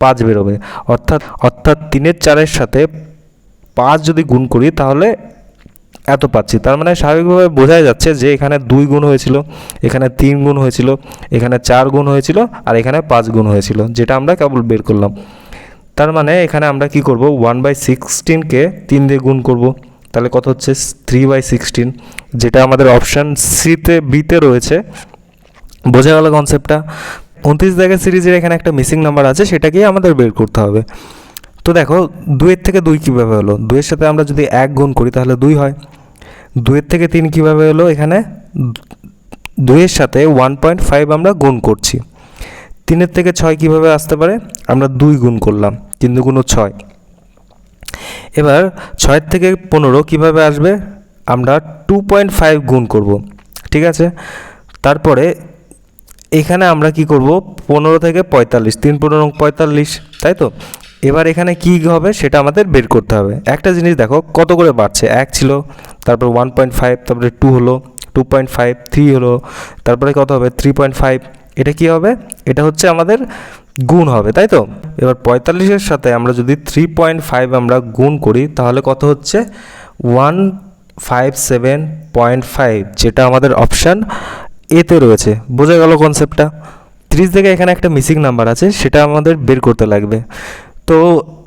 5 বেরোবে, অর্থাৎ 3-এর 4-এর সাথে 5 যদি গুণ করি তাহলে এত পাচ্ছি। তার মানে স্বাভাবিকভাবে বোঝাই যাচ্ছে যে এখানে 2 গুণ হয়েছিল, এখানে 3 গুণ হয়েছিল, এখানে 4 গুণ হয়েছিল, আর এখানে 5 গুণ হয়েছিল, যেটা আমরা কেবল বের করলাম। তার মানে এখানে আমরা কি করব 1/16কে 3 দিয়ে গুণ করব, তাহলে কত হচ্ছে 3/16, যেটা আমাদের অপশান সিতে বিতে রয়েছে। বোঝা গেল কনসেপ্টটা? 29 দাগের সিরিজের এখানে একটা মিসিং নাম্বার আছে, সেটাকেই আমাদের বের করতে হবে। তো দেখো 2-এর থেকে 2 কীভাবে হলো, 2-এর সাথে আমরা যদি 1 গুণ করি তাহলে 2 হয়। 2-এর থেকে 3 কীভাবে হলো, এখানে 2-এর সাথে 1.5 আমরা গুণ করছি। 3-এর থেকে 6 কীভাবে আসতে পারে, আমরা 2 গুণ করলাম, 3 গুণ 6। এবার 6-এর থেকে 15 কীভাবে আসবে, আমরা 2.5 গুণ করব, ঠিক আছে? তারপরে এখানে আমরা কি করব 15 থেকে 45, 3 15 45, তাই তো? এবার এখানে কি হবে সেটা আমাদের বের করতে হবে। একটা জিনিস দেখো কত করে বাড়ছে, 1 ছিল, তারপর 1.5, তারপরে 2 হলো, 2.5, 3 হলো, তারপরে কত হবে 3.5। এটা কি হবে, এটা হচ্ছে আমাদের গুণ হবে, তাই তো? এবার 45-এর সাথে আমরা যদি 3.5 আমরা গুণ করি তাহলে কত হচ্ছে 157.5, যেটা আমাদের অপশান এতে রয়েছে। বোঝা গেল কনসেপ্টটা? 30 থেকে এখানে একটা মিসিং নাম্বার আছে, সেটা আমাদের বের করতে লাগবে। তো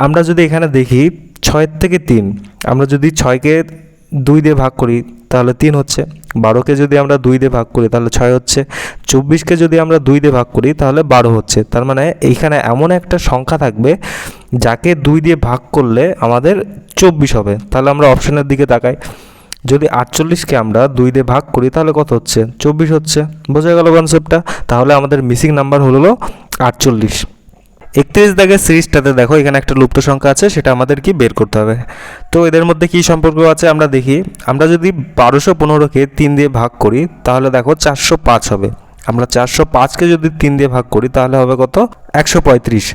আমরা যদি এখানে দেখি 6 থেকে 3, আমরা যদি 6কে 2 দিয়ে ভাগ করি তাহলে 3 হচ্ছে, 12কে যদি আমরা 2 দিয়ে ভাগ করি তাহলে 6 হচ্ছে, 24কে যদি আমরা 2 দিয়ে ভাগ করি তাহলে 12 হচ্ছে। তার মানে এইখানে এমন একটা সংখ্যা থাকবে যাকে 2 দিয়ে ভাগ করলে আমাদের 24 হবে। তাহলে আমরা অপশনের দিকে তাকাই, যদি 48কে আমরা 2 দিয়ে ভাগ করি তাহলে কত হচ্ছে 24 হচ্ছে। বোঝা গেল কনসেপ্টটা? তাহলে আমাদের মিসিং নাম্বার হলো 48। 31 দাগের সিরিজটাতে দেখো এখানে একটা লুপ্ত সংখ্যা আছে, সেটা আমাদের কি বের করতে হবে। তো এদের মধ্যে কি সম্পর্ক আছে আমরা দেখি। আমরা যদি 1215কে 3 দিয়ে ভাগ করি তাহলে দেখো 405 হবে। আমরা 405কে যদি 3 দিয়ে ভাগ করি তাহলে হবে কত 135,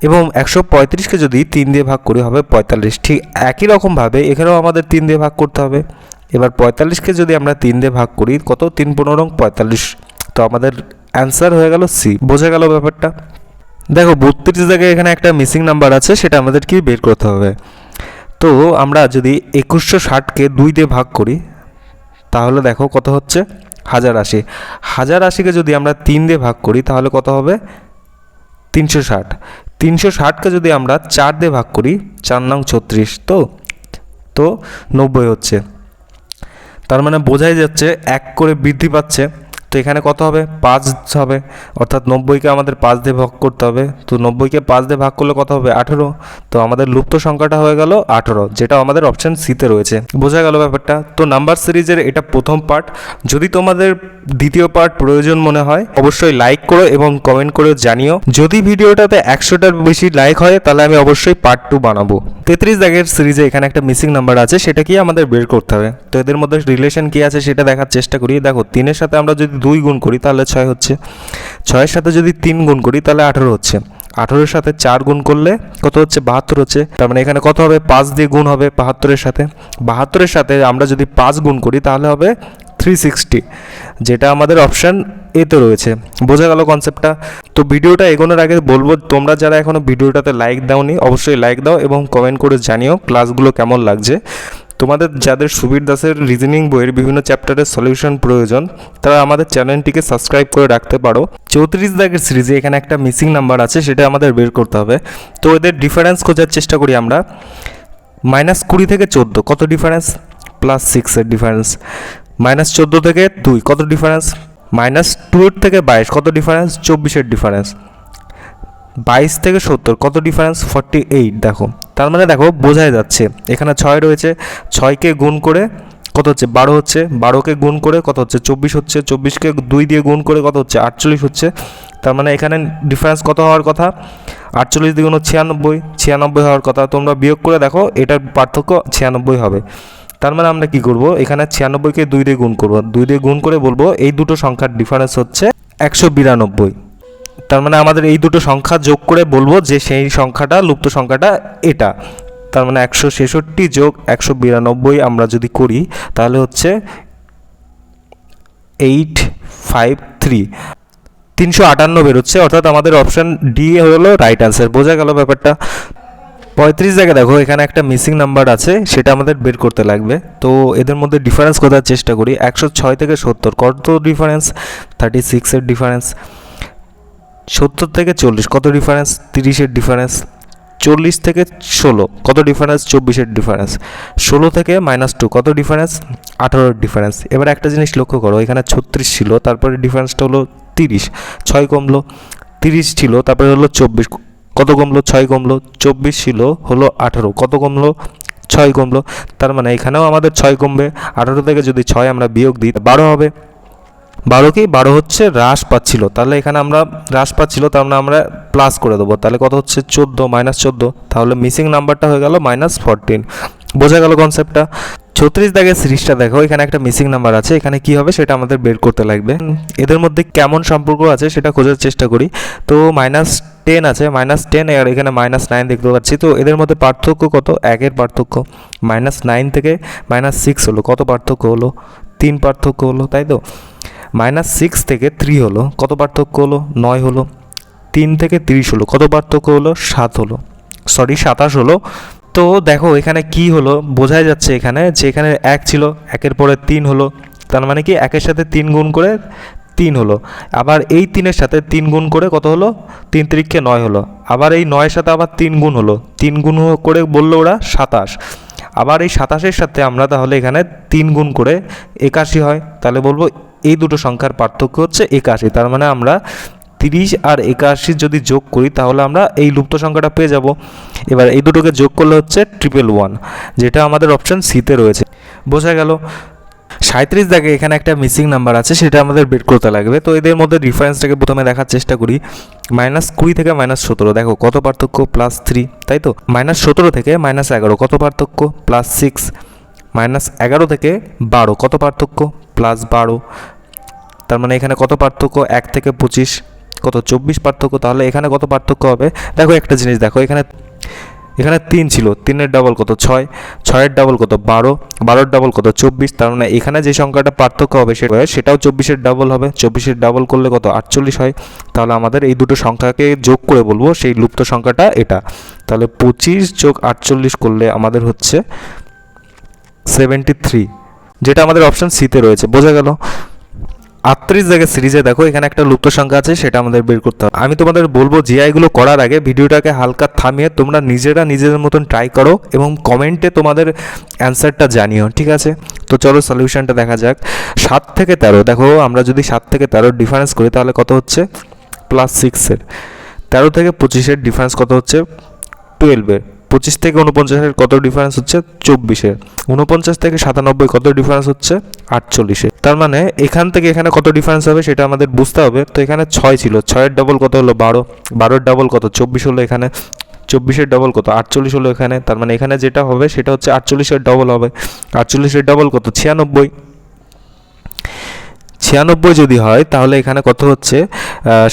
এবং 135কে যদি 3 দিয়ে ভাগ করি হবে 45। ঠিক একই রকমভাবে এখানেও আমাদের 3 দিয়ে ভাগ করতে হবে। এবার 45কে যদি আমরা 3 দিয়ে ভাগ করি কত 3 15 45, তো আমাদের অ্যান্সার হয়ে গেল সি। বোঝা গেল ব্যাপারটা? দেখো 32 জায়গায় এখানে একটা মিসিং নাম্বার আছে, সেটা আমাদের কি বের করতে হবে। তো আমরা যদি 2160কে 2 দিয়ে ভাগ করি তাহলে দেখো কত হচ্ছে 1080। 1080কে যদি আমরা 3 দিয়ে ভাগ করি তাহলে কত হবে 360। 360কে যদি আমরা 4 দিয়ে ভাগ করি, 4 নং 36, তো 90 হচ্ছে। তার মানে বোঝাই যাচ্ছে 1 করে বৃদ্ধি পাচ্ছে। তো এখানে কত হবে 5 হবে, অর্থাৎ 90কে আমাদের 5 দিয়ে ভাগ করতে হবে। তো 90কে 5 দিয়ে ভাগ করলে কত হবে 18। তো আমাদের লুপ্ত সংখ্যাটা হয়ে গেল 18, যেটা আমাদের অপশন সিতে রয়েছে। বোঝা গেল ব্যাপারটা। তো নাম্বার সিরিজের এটা প্রথম পার্ট। যদি তোমাদের দ্বিতীয় পার্ট প্রয়োজন মনে হয় অবশ্যই লাইক করো এবং কমেন্ট করে জানিও। যদি ভিডিওটাতে 100টার বেশি লাইক হয় তাহলে আমি অবশ্যই পার্ট 2 বানাবো। 33 দাগের সিরিজে এখানে একটা মিসিং নাম্বার আছে, সেটা কি আমাদের বের করতে হবে। তো এদের মধ্যে রিলেশন কি আছে সেটা দেখার চেষ্টা করি। দেখো 3-এর সাথে আমরা যদি 2 গুণ করি তাহলে 6 হচ্ছে, 6-এর সাথে যদি 3 গুণ করি তাহলে 18 হচ্ছে, 18-এর সাথে 4 গুণ করলে কত হচ্ছে 72 হচ্ছে। তার মানে এখানে কত হবে 5 দিয়ে গুণ হবে 72-এর সাথে, 72-এর সাথে আমরা যদি 5 গুণ করি তাহলে হবে 360, যেটা আমাদের অপশান এতে রয়েছে। বোঝা গেল কনসেপ্টটা। তো ভিডিওটা এগোনোর আগে বলবো, তোমরা যারা এখনও ভিডিওটাতে লাইক দাওনি অবশ্যই লাইক দাও এবং কমেন্ট করে জানিও ক্লাসগুলো কেমন লাগছে। তোমাদের যাদের সুবীর দাসের রিজনিং বইয়ের বিভিন্ন চ্যাপ্টারের সলিউশন প্রয়োজন তারা আমাদের চ্যানেলটিকে সাবস্ক্রাইব করে রাখতে পারো। 34 দাগের সিরিজে এখানে একটা মিসিং নাম্বার আছে, সেটা আমাদের বের করতে হবে। তো এদের ডিফারেন্স খোঁজার চেষ্টা করি আমরা। -20 থেকে 14 কত ডিফারেন্স, +6-এর ডিফারেন্স। -14 থেকে 2 কত ডিফারেন্স, -2 থেকে 22 কত ডিফারেন্স, 24-এর ডিফারেন্স। 22 থেকে 70 কত ডিফারেন্স, 48। দেখো তার মানে দেখো বোঝাই যাচ্ছে এখানে 6 রয়েছে, 6কে গুণ করে কত হচ্ছে 12 হচ্ছে, 12কে গুণ করে কত হচ্ছে 24 হচ্ছে, 24কে 2 দিয়ে গুণ করে কত হচ্ছে 48 হচ্ছে। তার মানে এখানে ডিফারেন্স কত হওয়ার কথা, 48 দ্বিগুণ 96, 96 হওয়ার কথা। তোমরা বিয়োগ করে দেখো এটার পার্থক্য 96 হবে। তার মানে আমরা কি করব, এখানে 96কে 2 দিয়ে গুণ করব, 2 দিয়ে গুণ করে বলবো এই দুটো সংখ্যার ডিফারেন্স হচ্ছে 192। তার মানে আমাদের এই দুটো সংখ্যা যোগ করে বলবো যে সেই সংখ্যাটা লুপ্ত সংখ্যাটা এটা। তার মানে 166 যোগ 192 আমরা যদি করি তাহলে হচ্ছে 853, 358 বেরোচ্ছে, অর্থাৎ আমাদের অপশান ডি হলো রাইট অ্যান্সার। বোঝা গেল ব্যাপারটা। 35 জায়গায় দেখো এখানে একটা মিসিং নাম্বার আছে, সেটা আমাদের বের করতে লাগবে। তো এদের মধ্যে ডিফারেন্স খোঁজার চেষ্টা করি। 106 থেকে 70 কত ডিফারেন্স, 36-এর ডিফারেন্স। 70 থেকে 40 কত ডিফারেন্স, 30-এর ডিফারেন্স। 40 থেকে 16 কত ডিফারেন্স, 24-এর ডিফারেন্স। 16 থেকে -2 কত ডিফারেন্স, 18-এর ডিফারেন্স। এবার একটা জিনিস লক্ষ্য করো, এখানে 36 ছিল, তারপরে ডিফারেন্সটা হলো 30, 6 কমলো। 30 ছিল, তারপরে হলো 24, কত কমলো 6 কমলো। 24 ছিল, হলো 18, কত কমলো 6 কমলো। তার মানে এখানেও আমাদের 6 কমবে। 18 থেকে যদি 6 আমরা বিয়োগ দিই 12 হবে। 12 কি 12 হচ্ছে হ্রাস পাচ্ছিল, তাহলে এখানে আমরা হ্রাস পাচ্ছিল, তার মানে আমরা প্লাস করে দেবো। তাহলে কত হচ্ছে 14, -14, তাহলে মিসিং নাম্বারটা হয়ে গেল -14। বোঝা গেল কনসেপ্টটা। 36 দাগের সিরিজটা দেখো, এখানে একটা মিসিং নাম্বার আছে, এখানে কি হবে সেটা আমাদের বের করতে লাগবে। এদের মধ্যে কেমন সম্পর্ক আছে সেটা খোঁজার চেষ্টা করি। তো -10 আছে, -10 আর এখানে -9 দেখতে পাচ্ছি। তো এদের মধ্যে পার্থক্য কত, 1-এর পার্থক্য। -9 থেকে -6 হলো, কত পার্থক্য হলো, 3 পার্থক্য হলো, তাই তো। -6 থেকে 3 হলো, কত পার্থক্য হলো, 9 হলো। 3 থেকে 30 হলো, কত পার্থক্য হলো, 7 হলো, 27 হলো। তো দেখো এখানে কি হলো, বোঝাই যাচ্ছে এখানে যে এখানে 1 ছিল, 1-এর পরে 3 হলো, তার মানে কি 1-এর সাথে 3 গুণ করে 3 হলো। আবার এই 3-এর সাথে 3 গুণ করে কত হলো, 3 3-কে 9 হলো। আবার এই 9-এর সাথে আবার 3 গুণ হলো, 3 গুণ করে বললো ওরা 27। আবার এই 27-এর সাথে আমরা তাহলে এখানে 3 গুণ করে 81 হয়, তাহলে বলবো এই দুটো সংখ্যার পার্থক্য হচ্ছে 81। তার মানে আমরা 30 আর 81 যদি যোগ করি তাহলে আমরা এই লুপ্ত সংখ্যাটা পেয়ে যাব। এবার এই দুটোকে যোগ করলে হচ্ছে 111, যেটা আমাদের অপশান সিতে রয়েছে। বোঝা গেল। 37 দাগে এখানে একটা মিসিং নাম্বার আছে, সেটা আমাদের বের করতে লাগবে। তো এদের মধ্যে ডিফারেন্সটাকে প্রথমে দেখার চেষ্টা করি। -20 থেকে -17 দেখো কত পার্থক্য, +3, তাই তো। -17 থেকে -11 কত পার্থক্য, +6। -11 থেকে 12 কত পার্থক্য, +12। তার মানে এখানে কত পার্থক্য, 1 থেকে 25 কত, 24 পার্থক্য। তাহলে এখানে কত পার্থক্য হবে, দেখো একটা জিনিস দেখো, এখানে 3 ছিল, 3-এর ডাবল কত 6, 6-এর ডাবল কত 12, 12-এর ডাবল কত 24। তার মানে এখানে যে সংখ্যাটা পার্থক্য হবে সেটাও 24-এর ডাবল হবে। 24-এর ডাবল করলে কত 48 হয়। তাহলে আমাদের এই দুটো সংখ্যাকে যোগ করে বলবো সেই লুপ্ত সংখ্যাটা এটা। তাহলে 25 যোগ 48 করলে আমাদের হচ্ছে 73, যেটা আমাদের অপশান সিতে রয়েছে। বোঝা গেল। 38 জায়গায় সিরিজে দেখো এখানে একটা লুপ্ত সংখ্যা আছে, সেটা আমাদের বের করতে হবে। আমি তোমাদের বলবো জিআইগুলো করার আগে ভিডিওটাকে হালকা থামিয়ে তোমরা নিজেদের মতন ট্রাই করো এবং কমেন্টে তোমাদের অ্যান্সারটা জানিও, ঠিক আছে। তো তো চলো সলিউশনটা দেখা যাক। 7 থেকে 13, দেখো আমরা যদি 7 থেকে 13 ডিফারেন্স করি তাহলে কত হচ্ছে +6-এর। 13 থেকে 25-এর ডিফারেন্স কত হচ্ছে 12-এর। 25 থেকে 49-এর কত ডিফারেন্স হচ্ছে 24-এর। 49 থেকে 97 কত ডিফারেন্স হচ্ছে 48-এর। তার মানে এখান থেকে এখানে কত ডিফারেন্স হবে সেটা আমাদের বুঝতে হবে। তো এখানে 6 ছিল, 6-এর ডবল কত হলো 12, 12-এর ডবল কত 24 হলো, এখানে 24-এর ডবল কত 48 হলো এখানে। তার মানে এখানে যেটা হবে সেটা হচ্ছে 48-এর ডবল হবে। 48-এর ডবল কত 96। 96 যদি হয় তাহলে এখানে কত হচ্ছে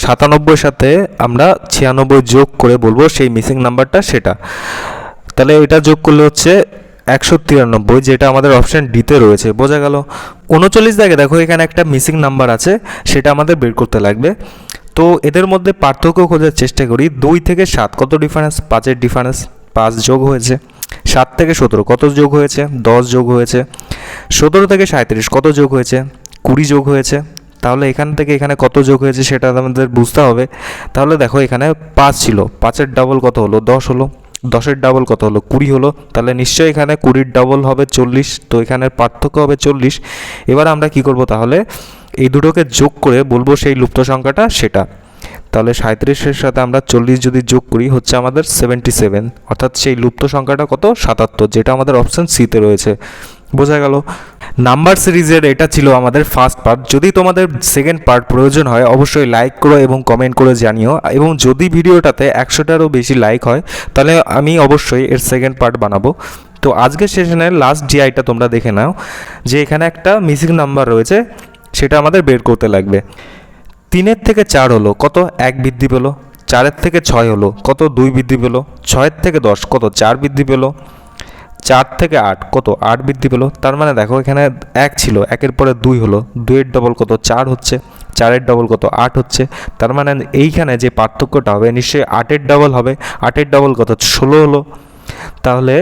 97-এর সাথে আমরা 96 যোগ করে বলবো সেই মিসিং নাম্বারটা সেটা। তাহলে এটা যোগ করলে হচ্ছে 193, যেটা আমাদের অপশান ডিতে রয়েছে। বোঝা গেল। 39 দাগে দেখো এখানে একটা মিসিং নাম্বার আছে, সেটা আমাদের বের করতে লাগবে। তো এদের মধ্যে পার্থক্য খোঁজার চেষ্টা করি। 2 থেকে 7 কত ডিফারেন্স, 5-এর ডিফারেন্স, 5 যোগ হয়েছে। 7 থেকে 17 কত যোগ হয়েছে, 10 যোগ হয়েছে। 17 থেকে 37 কত যোগ হয়েছে, 20 যোগ হয়েছে। তাহলে এখান থেকে এখানে কত যোগ হয়েছে সেটা আমাদের বুঝতে হবে। তাহলে দেখো এখানে 5 ছিল, 5-এর ডাবল কত হলো 10 হলো, 10-এর ডাবল কত হলো 20 হলো। তাহলে নিশ্চয়ই এখানে 20-এর ডাবল হবে 40, তো এখানের পার্থক্য হবে 40। এবার আমরা কি করব, তাহলে এই দুটোকে যোগ করে বলবো সেই লুপ্ত সংখ্যাটা সেটা। তাহলে 37-এর সাথে আমরা 40 যদি যোগ করি হচ্ছে আমাদের 77, অর্থাৎ সেই লুপ্ত সংখ্যাটা কত 77, যেটা আমাদের অপশান সিতে রয়েছে। বোঝা গেল। নাম্বার সিরিজের এটা ছিল আমাদের ফার্স্ট পার্ট। যদি তোমাদের সেকেন্ড পার্ট প্রয়োজন হয় অবশ্যই লাইক করো এবং কমেন্ট করে জানিও, এবং যদি ভিডিওটাতে 100টারও বেশি লাইক হয় তাহলে আমি অবশ্যই এর সেকেন্ড পার্ট বানাবো। তো আজকের সেশনের লাস্ট জিআইটা তোমরা দেখে নাও, যে এখানে একটা মিসিং নাম্বার রয়েছে সেটা আমাদের বের করতে লাগবে। 3-এর থেকে 4 হলো কত 1 বৃদ্ধি পেলো। 4-এর থেকে 6 হলো কত 2 বৃদ্ধি পেলো। 6-এর থেকে 10 কত 4 বৃদ্ধি পেলো। 4 থেকে 8 কত 8 বৃদ্ধি পেলো। তার মানে দেখো এখানে 1 ছিল, 1-এর পরে 2 হলো, 2-এর ডবল কত 4 হচ্ছে, 4-এর ডবল কত 8 হচ্ছে। তার মানে এইখানে যে পার্থক্যটা হবে নিশ্চয়ই 8-এর ডবল হবে। 8-এর ডবল কত 16 হলো। তাহলে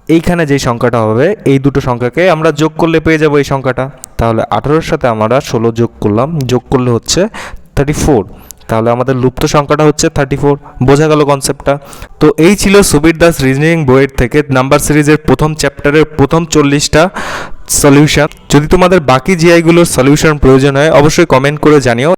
এইখানে যে সংখ্যাটা হবে এই দুটো সংখ্যাকে আমরা যোগ করলে পেয়ে যাবো এই সংখ্যাটা। তাহলে 18-এর সাথে আমরা 16 যোগ করলাম, যোগ করলে হচ্ছে 34। তাহলে আমাদের লুপ্ত সংখ্যাটা হচ্ছে 34। বোঝা গেল কনসেপ্টটা। তো এই ছিল সুবীর দাস রিজনিং বইয়ের থেকে নাম্বার সিরিজের প্রথম চ্যাপ্টারের প্রথম 40টা সলিউশন। যদি তোমাদের বাকি জিআইগুলোর সলিউশন প্রয়োজন হয় অবশ্যই কমেন্ট করে জানিও।